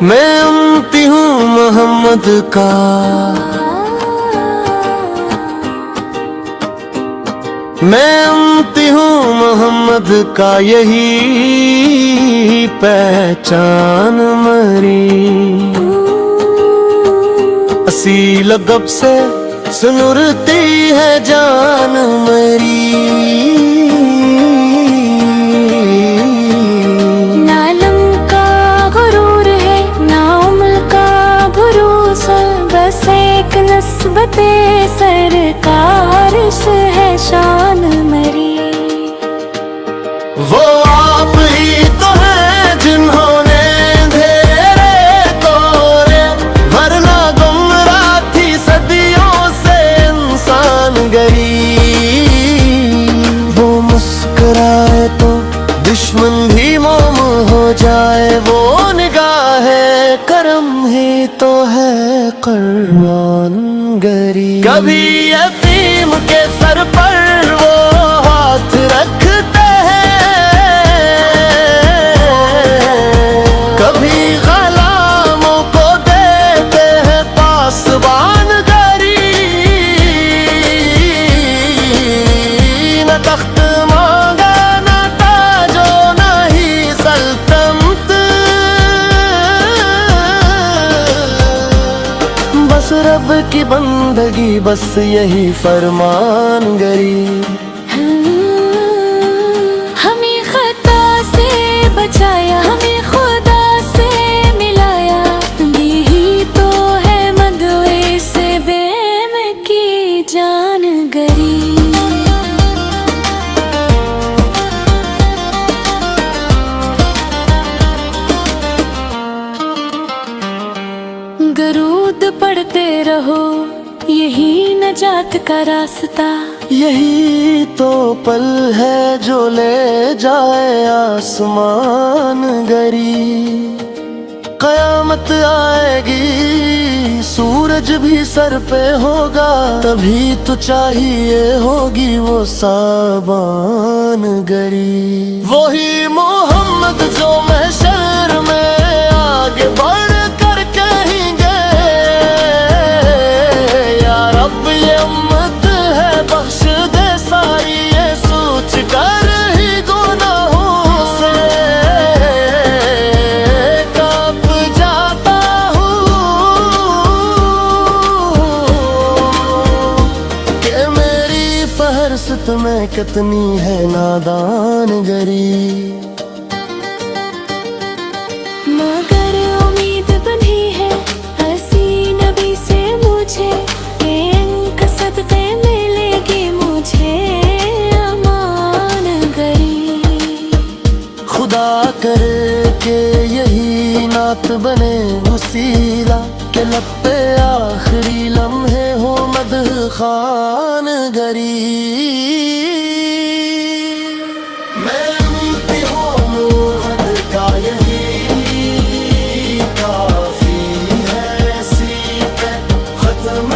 मैं उम्मती हूँ मोहम्मद का, मैं उम्मती हूँ मोहम्मद का, यही पहचान मरी। असी लक़ब से सुनुरती है जान मेरी। ना इल्म का गुरूर है ना उम्र का भरोसा, बस एक नस्बते सरकार से है शान मरी। वो आप ही तो हैं जिन्होंने अंधेरे तोड़े, वरना गुमराह थी सदियों से इंसान गरीब। वो मुस्कुराए तो दुश्मन भी मोम हो जाए, वो निगाहे करम ही तो है कुर्बान गरीब। कभी यतीम के सर पर वो हाथ रखते हैं, कभी ग़ुलामों को देते हैं पासबान गरीब। न तख्त मांगा न ताजो न ही सल्तनत, बस रब की बंदगी, बस यही फरमान गरीब। हमें खता से बचाया, हमें खुदा से मिलाया, यही तो है मदवे से बेम की जान गरीब। दरूद पढ़ते रहो यही नजात का रास्ता, यही तो पल है जो ले जाए आसमान गरीब। कयामत आएगी सूरज भी सर पे होगा, तभी तो चाहिए होगी वो साबान गरीब। वही मोहम्मद जो महशर में आगे बढ़ कर कहेंगे, या रब ये उम्मत है बख्श दे सारी, ये सोच कर ही गुनाहों से कांप जाता हूँ कि मेरी फहरिस्त में कितनी है नादान गरीब। मगर उम्मीद बंधी है हसी नबी से मुझे, कि इनका सदक़े मिलेगी मुझे अमान गरीब। खुदा करे के यही नात बने वसीला, के लब पे आखिरी लम्हे हो मदह खान गरीब। मैं उम्मती हूँ मोहम्मद का, यही काफी है, इसी पे खत्म